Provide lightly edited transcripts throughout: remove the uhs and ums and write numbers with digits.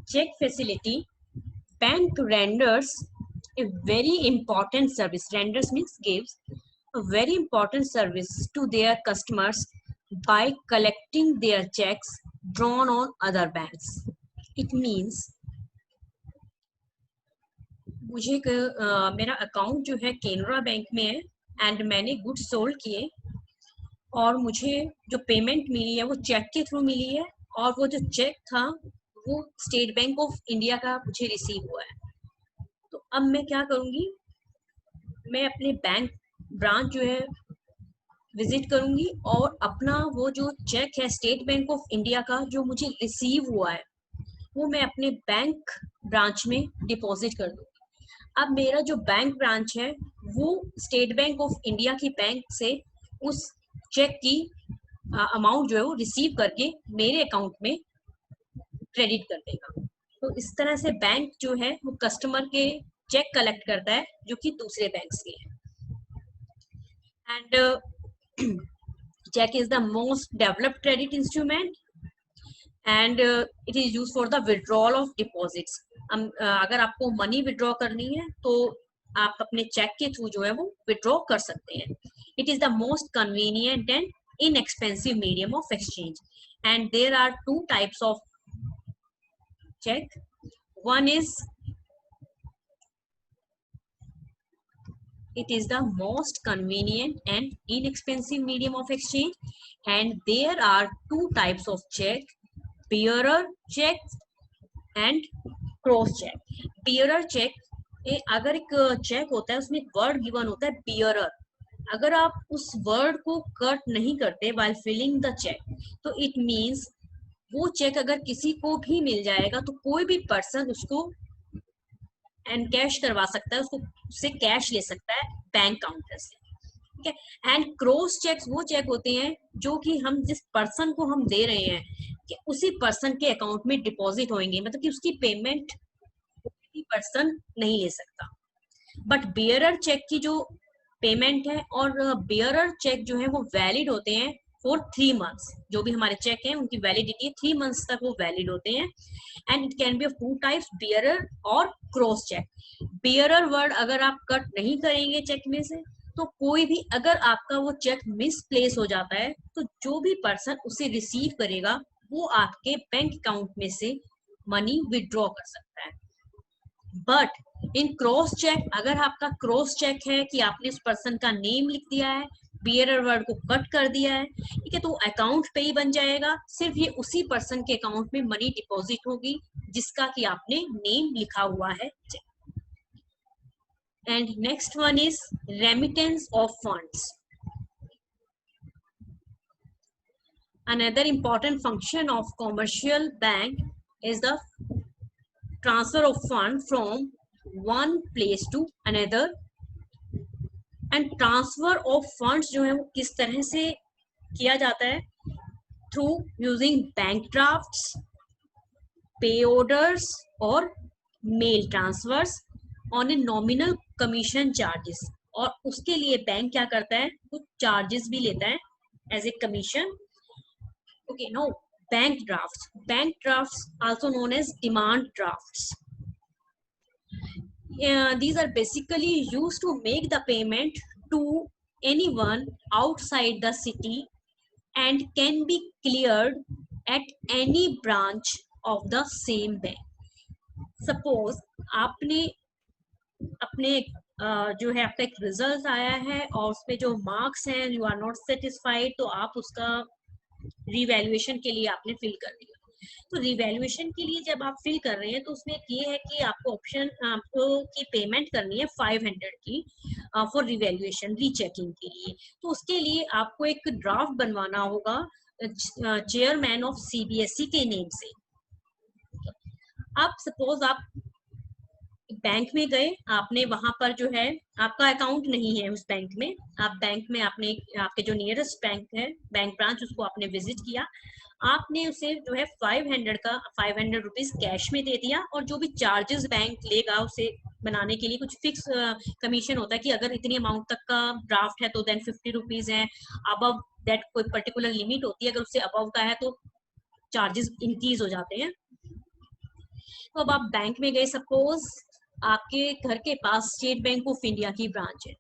Check facility. Bank renders a very important service. Renders means gives a very important service to their customers by collecting their checks drawn on other banks. It means मुझे मेरा account जो है Canara bank में है and मैंने goods sold किए और मुझे जो पेमेंट मिली है वो चेक के थ्रू मिली है और वो जो चेक था वो स्टेट बैंक ऑफ इंडिया का मुझे रिसीव हुआ है। तो अब मैं क्या करूँगी, मैं अपने बैंक ब्रांच जो है विजिट करूँगी और अपना वो जो चेक है स्टेट बैंक ऑफ इंडिया का जो मुझे रिसीव हुआ है वो मैं अपने बैंक ब्रांच में डिपॉजिट कर दूँगी। अब मेरा जो बैंक ब्रांच है वो स्टेट बैंक ऑफ इंडिया की बैंक से उस चेक की अमाउंट जो है वो रिसीव करके मेरे अकाउंट में क्रेडिट कर देगा। तो इस तरह से बैंक जो है वो कस्टमर के चेक कलेक्ट करता है जो कि दूसरे बैंक्स के हैं। And check is the most developed credit instrument and it is used for the withdrawal of deposits. अगर आपको मनी विड्रॉ करनी है तो आप अपने चेक के थ्रू जो है वो विड्रॉ कर सकते हैं। It is the most convenient and inexpensive medium of exchange, and there are two types of check. One is it is the most convenient and inexpensive medium of exchange, and there are two types of check: bearer check and cross check. bearer check अगर एक check होता है उसमें एक word given होता है bearer, अगर आप उस वर्ड को कट नहीं करते while filling the check तो इट मीन्स वो चेक अगर किसी को भी मिल जाएगा तो कोई भी पर्सन उसको एनकैश करवा सकता है, उसको उससे कैश ले सकता है बैंक काउंटर से। ठीक है। एंड क्रॉस चेक्स वो चेक होते हैं जो कि हम जिस पर्सन को हम दे रहे हैं कि उसी पर्सन के अकाउंट में डिपॉजिट होंगे, मतलब कि उसकी पेमेंट पर्सन नहीं ले सकता। बट बेयरर चेक की जो पेमेंट है और बेयरर चेक जो है वो वैलिड होते हैं फॉर 3 मंथ्स। जो भी हमारे चेक हैं उनकी वैलिडिटी 3 मंथ्स तक वो वैलिड होते हैं। And it can be of two types, bearer और क्रॉस चेक। बेयरर वर्ड अगर आप कट नहीं करेंगे चेक में से तो कोई भी अगर आपका वो चेक मिसप्लेस हो जाता है तो जो भी पर्सन उसे रिसीव करेगा वो आपके बैंक अकाउंट में से मनी विड्रॉ कर सकता है। बट इन क्रॉस चेक अगर आपका क्रॉस चेक है कि आपने उस पर्सन का नेम लिख दिया है, बियरर वर्ड को कट कर दिया है, ठीक है, तो अकाउंट पे ही बन जाएगा, सिर्फ ये उसी पर्सन के अकाउंट में मनी डिपॉजिट होगी जिसका कि आपने नेम लिखा हुआ है cheque. And next one is remittance of funds. Another important function of commercial bank is the transfer of fund from one place to another. And transfer of funds जो है वो किस तरह से किया जाता है? Through using bank drafts, pay orders और mail transfers on a nominal commission charges. और उसके लिए बैंक क्या करता है, कुछ चार्जेस भी लेता है as a commission. Okay, no, bank drafts also known as demand drafts. These are basically used to make the payment to anyone outside the city and can be cleared at any branch of the same bank. Suppose आपने अपने जो है आपका एक result आया है और उसमें जो मार्क्स हैं यू आर नॉट सेटिस्फाइड, तो आप उसका रिवैल्यूएशन के लिए आपने फिल कर दिया। तो रिवैल्यूएशन के लिए जब आप फिल कर रहे हैं तो उसमें ये है कि आपको ऑप्शन आपको की पेमेंट करनी है 500 की फॉर रिवैल्यूएशन रीचेकिंग के लिए। तो उसके लिए आपको एक ड्राफ्ट बनवाना होगा चेयरमैन ऑफ सीबीएसई के नेम से। आप सपोज आप बैंक में गए, आपने वहां पर जो है आपका अकाउंट नहीं है उस बैंक में, आप बैंक में आपने आपके जो नियरेस्ट बैंक है बैंक ब्रांच उसको आपने विजिट किया, आपने उसे जो है 500 रुपीज कैश में दे दिया और जो भी चार्जेस बैंक लेगा उसे बनाने के लिए कुछ फिक्स कमीशन होता है कि अगर इतनी अमाउंट तक का ड्राफ्ट है तो देन 50 रुपीज है, अबव दैट कोई पर्टिकुलर लिमिट होती है, अगर उससे अबव का है तो चार्जेस इंक्रीज हो जाते हैं। तो अब आप बैंक में गए, सपोज आपके घर के पास स्टेट बैंक ऑफ इंडिया की ब्रांच है,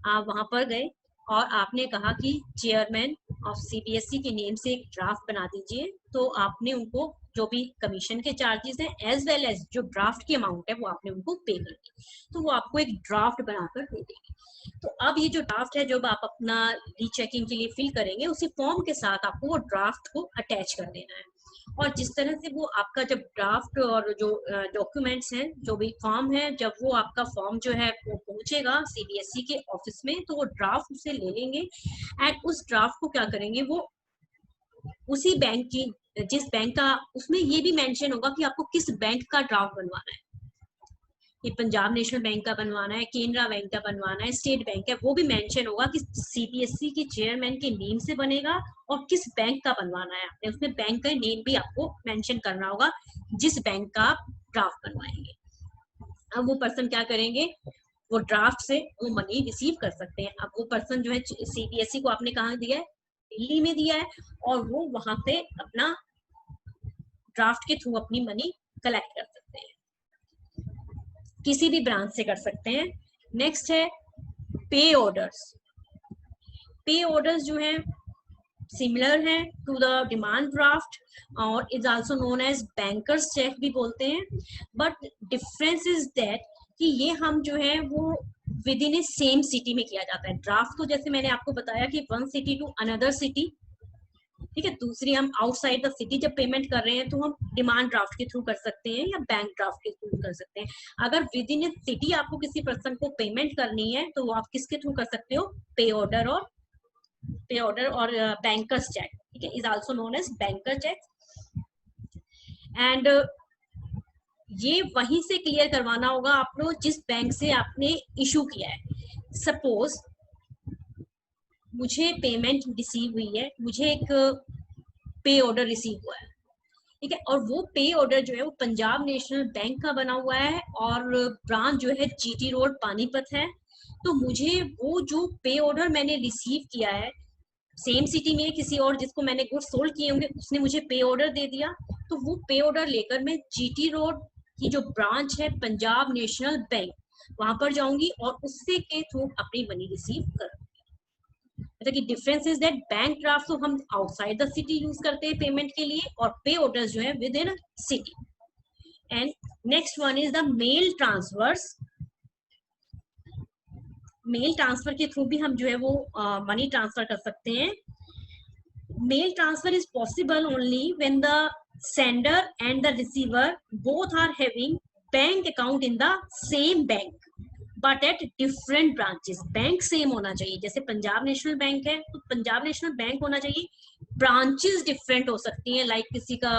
आप वहां पर गए और आपने कहा कि चेयरमैन ऑफ सीबीएसई के नेम से एक ड्राफ्ट बना दीजिए। तो आपने उनको जो भी कमीशन के चार्जेस हैं एज वेल एज जो ड्राफ्ट की अमाउंट है वो आपने उनको पे कर दी, तो वो आपको एक ड्राफ्ट बनाकर दे देंगे। तो अब ये जो ड्राफ्ट है जब आप अपना रीचेकिंग के लिए फिल करेंगे, उसी फॉर्म के साथ आपको वो ड्राफ्ट को अटैच कर देना है। और जिस तरह से वो आपका जब ड्राफ्ट और जो डॉक्यूमेंट्स हैं, जो भी फॉर्म है, जब वो आपका फॉर्म जो है वो पहुंचेगा सीबीएसई के ऑफिस में, तो वो ड्राफ्ट उसे ले लेंगे एंड उस ड्राफ्ट को क्या करेंगे, वो उसी बैंक की, जिस बैंक का, उसमें ये भी मेंशन होगा कि आपको किस बैंक का ड्राफ्ट बनवाना है, ये पंजाब नेशनल बैंक का बनवाना है, केनरा बैंक का बनवाना है, स्टेट बैंक है, वो भी मेंशन होगा कि सीबीएसई के चेयरमैन के नेम से बनेगा और किस बैंक का बनवाना है आपने, उसमें बैंक का नेम भी आपको मेंशन करना होगा जिस बैंक का आप ड्राफ्ट बनवाएंगे। अब वो पर्सन क्या करेंगे, वो ड्राफ्ट से वो मनी रिसीव कर सकते हैं। अब वो पर्सन जो है सीबीएसई को आपने कहाँ दिया है, दिल्ली में दिया है, और वो वहां से अपना ड्राफ्ट के थ्रू अपनी मनी कलेक्ट कर सकते हैं, किसी भी ब्रांच से कर सकते हैं। नेक्स्ट है पे ऑर्डर्स। पे ऑर्डर्स जो है सिमिलर है टू द डिमांड ड्राफ्ट और is also known as bankers cheque भी बोलते हैं, बट डिफरेंस इज दैट कि ये हम जो है वो with in A same city में किया जाता है। ड्राफ्ट तो जैसे मैंने आपको बताया कि one city to another city, ठीक है, दूसरी हम आउटसाइड द सिटी जब पेमेंट कर रहे हैं तो हम डिमांड ड्राफ्ट के थ्रू कर सकते हैं या बैंक ड्राफ्ट के थ्रू कर सकते हैं। अगर विद इन ए सिटी आपको किसी पर्सन को पेमेंट करनी है तो आप किसके थ्रू कर सकते हो, पे ऑर्डर और बैंकर्स चेक, ठीक है, is also known as banker cheque. And ये वहीं से क्लियर करवाना होगा आपको जिस बैंक से आपने इशू किया है। सपोज मुझे पेमेंट रिसीव हुई है, मुझे एक पे ऑर्डर रिसीव हुआ है, ठीक है, और वो पे ऑर्डर जो है वो पंजाब नेशनल बैंक का बना हुआ है और ब्रांच जो है जीटी रोड पानीपत है। तो मुझे वो जो पे ऑर्डर मैंने रिसीव किया है, सेम सिटी में किसी और जिसको मैंने गुड्स सोल्ड किए होंगे उसने मुझे पे ऑर्डर दे दिया, तो वो पे ऑर्डर लेकर मैं जीटी रोड की जो ब्रांच है पंजाब नेशनल बैंक, वहां पर जाऊंगी और उससे के थ्रू अपनी मनी रिसीव करूंगी। मतलब कि difference is that bank draft तो हम आउटसाइड द सिटी यूज करते हैं पेमेंट के लिए और पे ऑर्डर्स जो है within city. And next one is the mail transfers. Mail transfer के थ्रू भी हम जो है वो मनी ट्रांसफर कर सकते हैं। Mail transfer is possible only when the sender and the receiver both are having bank account in the same bank but at different branches. Bank same होना चाहिए, जैसे पंजाब नेशनल बैंक है तो पंजाब नेशनल बैंक होना चाहिए, ब्रांचेस डिफरेंट हो सकती हैं, लाइक किसी का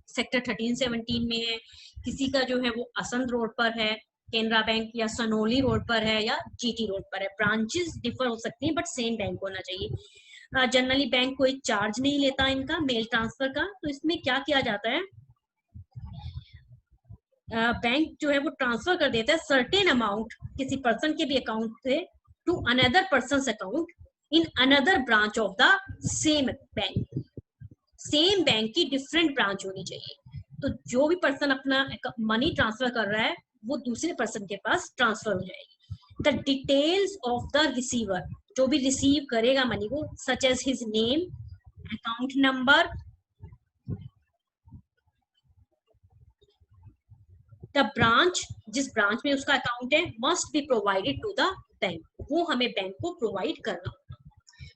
सेक्टर 13-17 में है, किसी का जो है वो असंध रोड पर है केनरा बैंक, या सनोली रोड पर है, या जीटी रोड पर है। ब्रांचेस डिफर हो सकती हैं बट सेम बैंक होना चाहिए। जनरली बैंक कोई चार्ज नहीं लेता इनका मेल ट्रांसफर का। तो इसमें क्या किया जाता है, बैंक जो है वो ट्रांसफर कर देता है सर्टेन अमाउंट किसी पर्सन के भी अकाउंट से to another person account in another branch of the same bank. Same bank की डिफरेंट ब्रांच होनी चाहिए, तो जो भी पर्सन अपना मनी ट्रांसफर कर रहा है वो दूसरे पर्सन के पास ट्रांसफर हो जाएगी। The details of the receiver, जो भी रिसीव करेगा मनी को, such as his name, account number, the branch, जिस ब्रांच में उसका अकाउंट है, must be provided to the bank, वो हमें बैंक को प्रोवाइड करना होगा।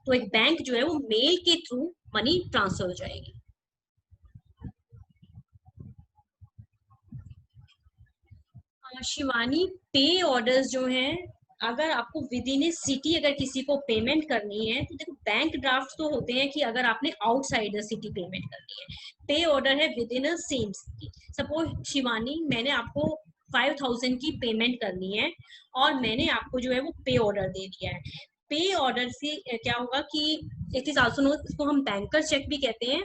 तो एक बैंक जो है वो मेल के थ्रू मनी ट्रांसफर हो जाएगी। शिवानी, पे ऑर्डर्स जो हैं, अगर आपको विद इन ए सिटी अगर किसी को पेमेंट करनी है तो देखो बैंक ड्राफ्ट तो होते हैं कि अगर आपने आउटसाइड द सिटी पेमेंट करनी है, पे ऑर्डर है with in a same city. Suppose Shivani, मैंने आपको 5000 की पेमेंट करनी है और मैंने आपको जो है वो पे ऑर्डर दे दिया है। पे ऑर्डर से क्या होगा कि इट इज आल्सो नोन, इसको हम बैंकर चेक भी कहते हैं।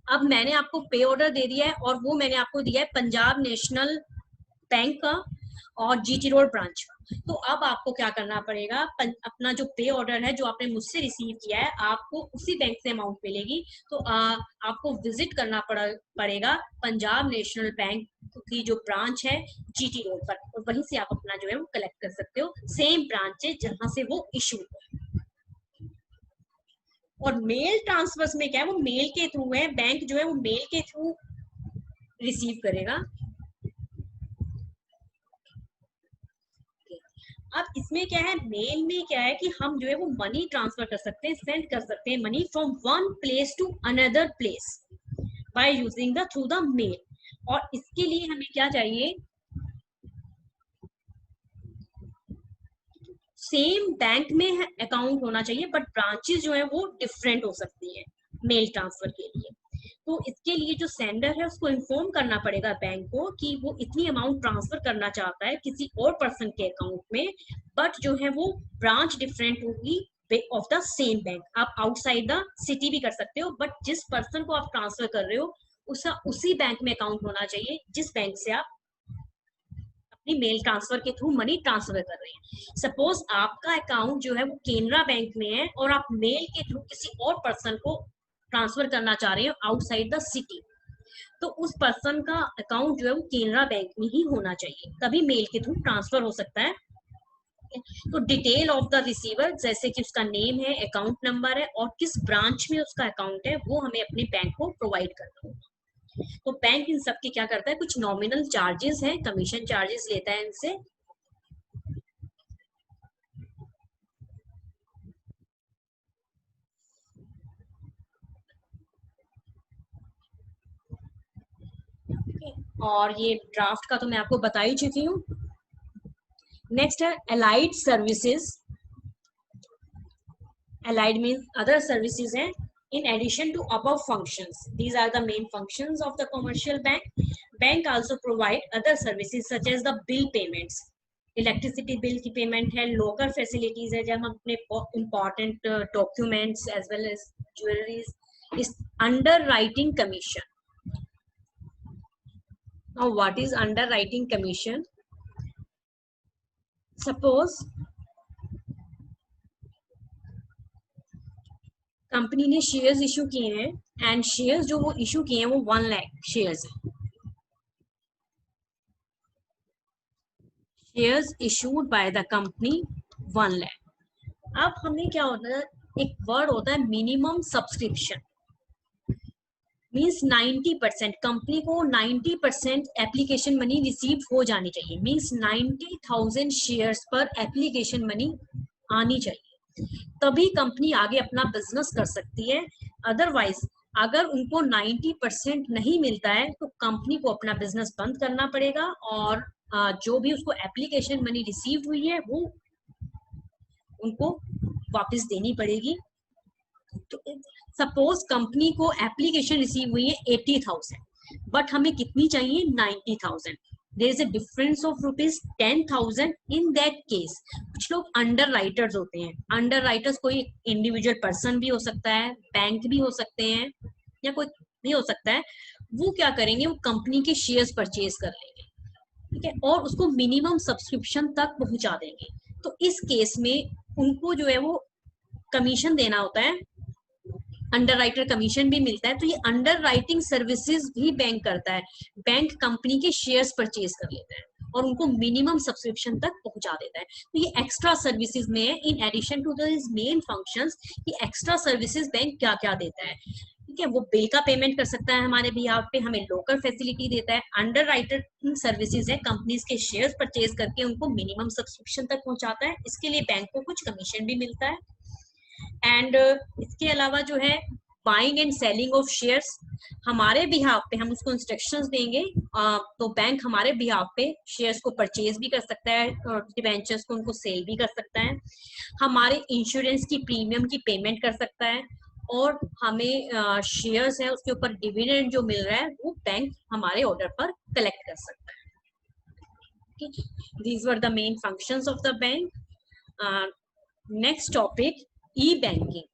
अब मैंने आपको पे ऑर्डर दे दिया है और वो मैंने आपको दिया है पंजाब नेशनल बैंक का, और जीटी रोड ब्रांच का। तो अब आपको क्या करना पड़ेगा, अपना जो पे ऑर्डर है जो आपने मुझसे रिसीव किया है, आपको उसी बैंक से अमाउंट मिलेगी। तो आपको विजिट करना पड़ेगा पंजाब नेशनल बैंक की जो ब्रांच है जीटी रोड पर, और वहीं से आप अपना जो है वो कलेक्ट कर सकते हो। सेम ब्रांच है जहां से वो इशू है। और मेल ट्रांसफर्स में क्या है, वो मेल के थ्रू है, बैंक जो है वो मेल के थ्रू रिसीव करेगा। अब इसमें क्या है, मेल में क्या है कि हम जो है वो मनी ट्रांसफर कर सकते हैं, सेंड कर सकते हैं money from one place to another place by using the through the mail. और इसके लिए हमें क्या चाहिए, सेम बैंक में अकाउंट होना चाहिए, बट ब्रांचेस जो है वो डिफरेंट हो सकती है मेल ट्रांसफर के लिए। तो इसके लिए जो सेंडर है उसको इन्फॉर्म करना पड़ेगा बैंक को कि वो इतनी अमाउंट ट्रांसफर करना चाहता है किसी और पर्सन के अकाउंट में, बट जो है वो ब्रांच डिफरेंट होगी ऑफ द सेम बैंक। आप आउटसाइड द सिटी भी कर सकते हो, बट जिस पर्सन को आप ट्रांसफर कर रहे हो उसका उसी बैंक में अकाउंट होना चाहिए जिस बैंक से आप अपनी मेल ट्रांसफर के थ्रू मनी ट्रांसफर कर रहे हैं। सपोज आपका अकाउंट जो है वो केनरा बैंक में है और आप मेल के थ्रू किसी और पर्सन को ट्रांसफर करना चाह रहे हो आउटसाइड द सिटी, तो उस पर्सन का अकाउंट जो है वो केनरा बैंक में ही होना चाहिए, तभी मेल के थ्रू ट्रांसफर हो सकता है। तो डिटेल ऑफ द रिसीवर, जैसे कि उसका नेम है, अकाउंट नंबर है और किस ब्रांच में उसका अकाउंट है, वो हमें अपने बैंक को प्रोवाइड करना होगा। तो बैंक इन सब के क्या करता है, कुछ नॉमिनल चार्जेस हैं, कमीशन चार्जेस लेता है इनसे। और ये ड्राफ्ट का तो मैं आपको बता ही चुकी हूँ। नेक्स्ट है allied services. Allied means other services हैं in addition to above functions. These are the main functions of the commercial bank. Bank also provide other services such as the bill payments. Electricity bill की payment है, local facilities है जब हम अपने important documents as well as jewelleries, इस underwriting commission. Now what is underwriting commission? Suppose company ने shares issue किए हैं एंड शेयर्स जो वो इशू किए हैं वो 1 लाख शेयर्स है। Shares issued by the company 1 lakh. अब हमें क्या होता है, एक वर्ड होता है मिनिमम सब्सक्रिप्शन, मीन्स 90%, कंपनी को 90% एप्लीकेशन मनी रिसीव हो जानी चाहिए, मीन्स 90,000 शेयर्स पर एप्लीकेशन मनी आनी चाहिए, तभी कंपनी आगे अपना बिजनेस कर सकती है। अदरवाइज अगर उनको 90% नहीं मिलता है तो कंपनी को अपना बिजनेस बंद करना पड़ेगा और जो भी उसको एप्लीकेशन मनी रिसीव हुई है वो उनको वापस देनी पड़ेगी। तो सपोज कंपनी को एप्लीकेशन रिसीव हुई है 80,000, बट हमें कितनी चाहिए 90,000। There is a difference of rupees 10,000। In that case कुछ लोग अंडर राइटर्स होते हैं। अंडर राइटर्स कोई इंडिविजुअल पर्सन भी हो सकता है, बैंक भी हो सकते हैं या कोई भी हो सकता है। वो क्या करेंगे, वो कंपनी के शेयर्स परचेज कर लेंगे, ठीक है, और उसको मिनिमम सब्सक्रिप्शन तक पहुंचा देंगे। तो इस केस में उनको जो है वो कमीशन देना होता है, अंडर राइटर कमीशन भी मिलता है। तो ये अंडर राइटिंग सर्विसेज भी बैंक करता है। बैंक कंपनी के शेयर्स परचेज कर लेता है और उनको मिनिमम सब्सक्रिप्शन तक पहुंचा देता है। तो ये एक्स्ट्रा सर्विसेज में है, in addition to this main functions. ये एक्स्ट्रा सर्विसेज बैंक क्या क्या देता है, ठीक है, वो बिल का पेमेंट कर सकता है हमारे बिहाफ पे, हमें लोकल फैसिलिटी देता है, अंडर राइटर सर्विसेज है, कंपनीज के शेयर्स परचेज करके उनको मिनिमम सब्सक्रिप्शन तक पहुंचाता है, इसके लिए बैंक को कुछ कमीशन भी मिलता है। एंड इसके अलावा जो है buying and selling of shares, हमारे बिहाफ पे हम उसको इंस्ट्रक्शंस देंगे तो बैंक हमारे बिहाफ पे शेयर्स को परचेज भी कर सकता है और डिबेंचर्स को उनको सेल भी कर सकता है, हमारे इंश्योरेंस की प्रीमियम की पेमेंट कर सकता है, और हमें शेयर्स है उसके ऊपर डिविडेंड जो मिल रहा है वो बैंक हमारे ऑर्डर पर कलेक्ट कर सकता है। These were the main functions of the bank. Next topic, e-banking.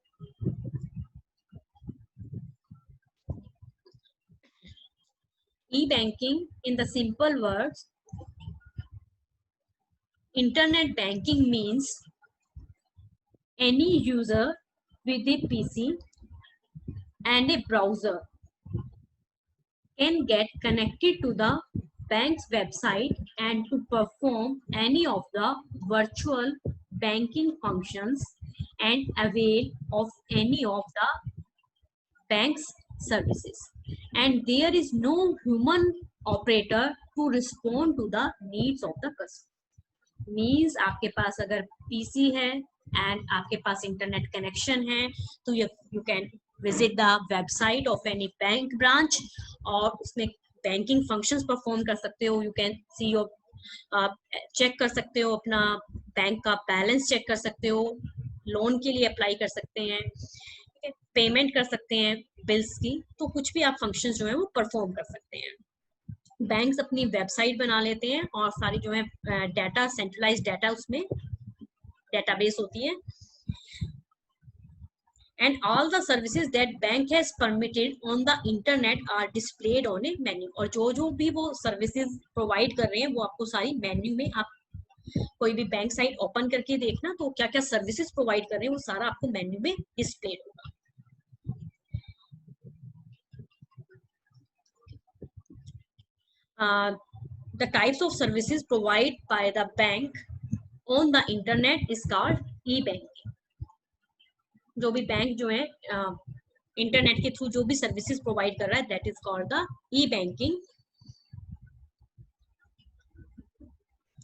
E-banking, in the simple words, Internet banking means any user with a PC and a browser can get connected to the bank's website and to perform any of the virtual banking functions and avail of any of the bank's services. And there is no human operator to respond to the needs of the customer. Means आपके पास अगर PC है and आपके पास internet connection है तो you can visit the website of any bank branch और उसमें banking functions perform कर सकते हो. You can see your check कर सकते हो, अपना बैंक का बैलेंस चेक कर सकते हो, लोन के लिए अप्लाई कर सकते हैं, पेमेंट कर सकते हैं बिल्स की. तो कुछ भी आप फंक्शंस जो है वो परफॉर्म कर सकते हैं. बैंक्स अपनी वेबसाइट बना लेते हैं और सारी जो है डाटा, सेंट्रलाइज डाटा उसमें डेटाबेस होती है. And all the services that bank has permitted on the internet are displayed on a menu. और जो भी वो सर्विसेज प्रोवाइड कर रहे हैं वो आपको सारी मेन्यू में, आप कोई भी बैंक साइट ओपन करके देखना तो क्या क्या सर्विसेज प्रोवाइड कर रहे हैं वो सारा आपको मेन्यू में डिस्प्लेड होगा. The types of services provided by the bank on the internet is called e-banking. जो भी बैंक जो है इंटरनेट के थ्रू जो भी सर्विसेज प्रोवाइड कर रहा है that is called the e-banking.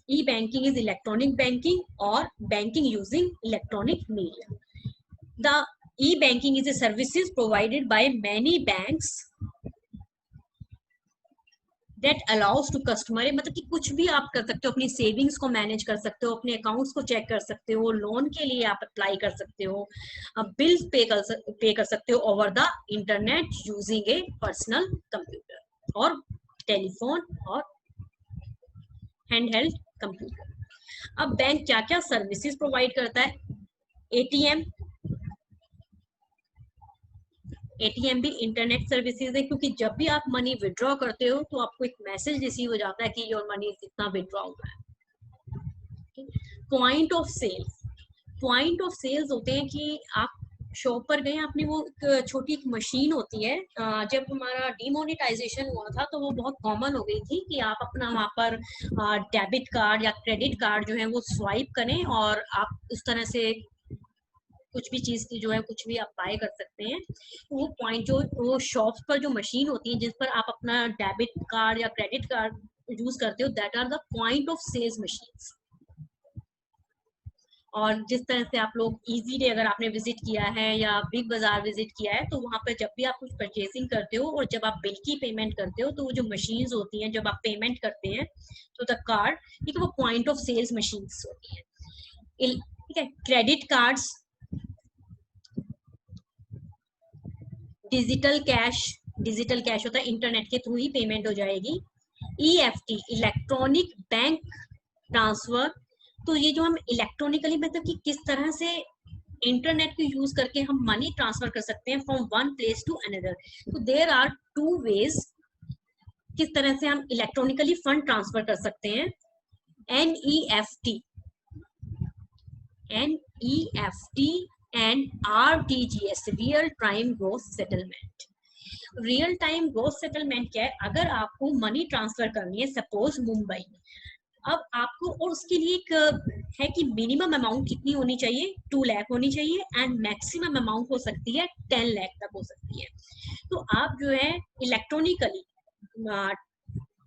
E-banking is electronic banking or banking using electronic media. The e-banking is a services provided by many banks that allows to customer. मतलब कि कुछ भी आप कर सकते हो, अपनी सेविंग्स को मैनेज कर सकते हो, अपने अकाउंट्स को चेक कर सकते हो, लोन के लिए आप अप्लाई कर सकते हो, बिल्स पे कर सकते हो over the internet using A personal computer और टेलीफोन और हैंडहेल्ड कंप्यूटर. अब बैंक क्या क्या सर्विसेज प्रोवाइड करता है? एटीएम भी इंटरनेट सर्विसेज है, क्योंकि जब भी आप मनी विड्रॉ करते हो तो आपको एक मैसेज रिसीव हो जाता है कि योर मनी इतना विड्रॉ हुआ है. पॉइंट ऑफ सेल्स होते हैं कि आप शॉप पर गए, आपने वो छोटी एक मशीन होती है. जब हमारा डीमोनेटाइजेशन हुआ था तो वो बहुत कॉमन हो गई थी कि आप अपना वहाँ पर डेबिट कार्ड या क्रेडिट कार्ड जो है वो स्वाइप करें और आप उस तरह से कुछ भी चीज की जो है कुछ भी आप बाय कर सकते हैं. वो पॉइंट जो वो शॉप्स पर जो मशीन होती है जिस पर आप अपना डेबिट कार्ड या क्रेडिट कार्ड यूज करते हो that are the point of sales machines. और जिस तरह से आप लोग इजीली अगर आपने विजिट किया है या बिग बाजार विजिट किया है तो वहां पर जब भी आप कुछ परचेसिंग करते हो और जब आप बिल की पेमेंट करते हो तो वो जो मशीन्स होती हैं जब आप पेमेंट करते हैं तो द कार्ड, ठीक है, वो पॉइंट ऑफ सेल्स मशीन्स होती है. ठीक है, क्रेडिट कार्ड्स, डिजिटल कैश होता है, इंटरनेट के थ्रू ही पेमेंट हो जाएगी. EFT, electronic bank transfer. तो ये जो हम इलेक्ट्रॉनिकली मतलब कि किस तरह से इंटरनेट को यूज करके हम मनी ट्रांसफर कर सकते हैं from one place to another. तो देयर आर टू वेज किस तरह से हम इलेक्ट्रॉनिकली फंड ट्रांसफर कर सकते हैं. NEFT and RTGS, real time gross settlement. Real time gross settlement क्या है? अगर आपको मनी ट्रांसफर करनी है सपोज मुंबई, अब आपको और उसके लिए एक है कि मिनिमम अमाउंट कितनी होनी चाहिए, 2 लाख होनी चाहिए एंड मैक्सिमम अमाउंट हो सकती है 10 लाख तक हो सकती है. तो आप जो है इलेक्ट्रॉनिकली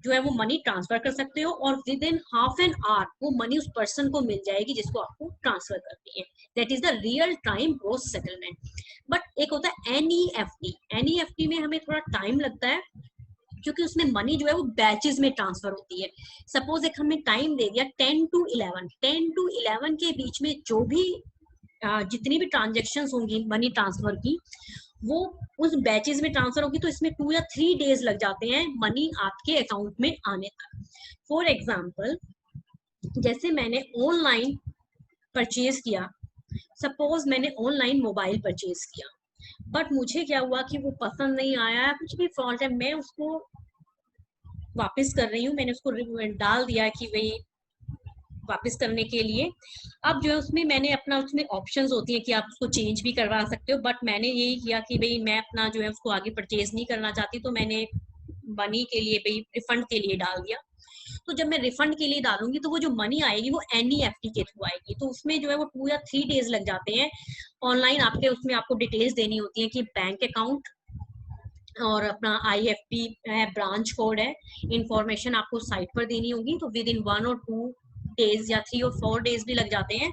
जो है वो मनी ट्रांसफर कर सकते हो और with in half an hour वो मनी उस पर्सन को मिल जाएगी जिसको आपको ट्रांसफर करनी है. That is the real time gross settlement. But एक होता है NEFT में हमें थोड़ा टाइम लगता है क्योंकि उसमें मनी जो है वो बैचेस में ट्रांसफर होती है. सपोज एक हमने टाइम दे दिया 10 to 11 के बीच में जो भी जितनी भी ट्रांजेक्शन होंगी मनी ट्रांसफर की वो उस बैचेस में ट्रांसफर होगी. तो इसमें 2 या 3 डेज लग जाते हैं मनी आपके अकाउंट में आने तक. फॉर एग्जाम्पल जैसे मैंने ऑनलाइन परचेज किया, सपोज मैंने ऑनलाइन मोबाइल परचेज किया बट मुझे क्या हुआ कि वो पसंद नहीं आया, कुछ भी फॉल्ट है, मैं उसको वापस कर रही हूँ. मैंने उसको डाल दिया कि भाई वापस करने के लिए। अब जो है उसमें मैंने अपना, उसमें ऑप्शंस होती है कि आप उसको चेंज भी करवा सकते हो, बट मैंने यही किया कि भाई मैं अपना जो है उसको आगे परचेज नहीं करना चाहती, तो मैंने मनी के लिए, भाई रिफंड के लिए डाल दिया। तो जब मैं रिफंड के लिए डालूंगी तो वो जो मनी आएगी वो NEFT के थ्रू आएगी, तो उसमें जो है वो 2 या 3 डेज लग जाते हैं। ऑनलाइन आपके उसमें आपको डिटेल्स देनी होती है कि बैंक अकाउंट और अपना IFP है, ब्रांच कोड है, इंफॉर्मेशन आपको साइट पर देनी होगी। तो विद इन 1 और 2 डेज या 3 और 4 डेज भी लग जाते हैं,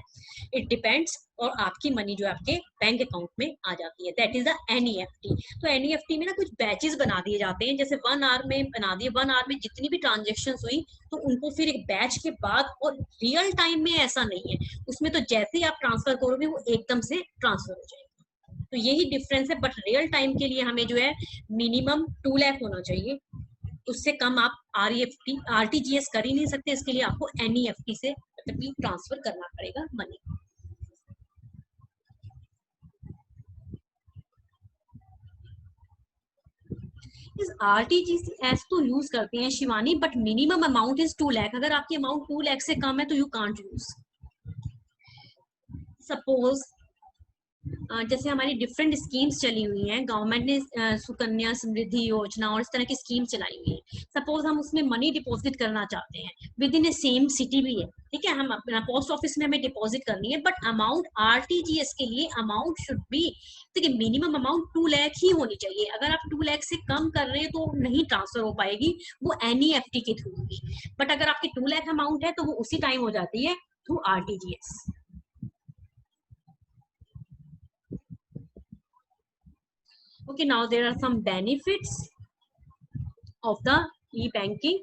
इट डिपेंड्स, और आपकी मनी जो है आपके बैंक अकाउंट में आ जाती है। That is the NEFT। तो NEFT में ना कुछ बैचेस बना दिए जाते हैं, जैसे 1 आवर में बना दिए, 1 आवर में जितनी भी ट्रांजेक्शन हुई तो उनको फिर एक बैच के बाद, और रियल टाइम में ऐसा नहीं है, उसमें तो जैसे ही आप ट्रांसफर करोगे वो एकदम से ट्रांसफर हो जाएगा। तो यही डिफरेंस है, बट रियल टाइम के लिए हमें जो है मिनिमम 2 लाख होना चाहिए, उससे कम आप RTGS कर ही नहीं सकते, इसके लिए आपको NEFT से ट्रांसफर करना पड़ेगा मनी। इस RTGS तो यूज करते हैं Shivani, but minimum amount is 2 lakh. अगर आपकी अमाउंट 2 लाख से कम है तो यू कांट यूज। सपोज जैसे हमारी डिफरेंट स्कीम्स चली हुई हैं, गवर्नमेंट ने सुकन्या समृद्धि योजना और इस तरह की स्कीम चलाई हुई है। सपोज हम उसमें मनी डिपॉजिट करना चाहते हैं, with in A same city भी है, ठीक है, हम अपना पोस्ट ऑफिस में हमें डिपॉजिट करनी है, बट अमाउंट RTGS के लिए अमाउंट शुड बी, देखिए मिनिमम अमाउंट 2 लाख ही होनी चाहिए। अगर आप 2 लाख से कम कर रहे हैं तो नहीं ट्रांसफर हो पाएगी, वो NEFT के थ्रू होगी। बट अगर आपकी 2 लाख अमाउंट है तो वो उसी टाइम हो जाती है through RTGS। Okay, now there are some benefits of the e-banking.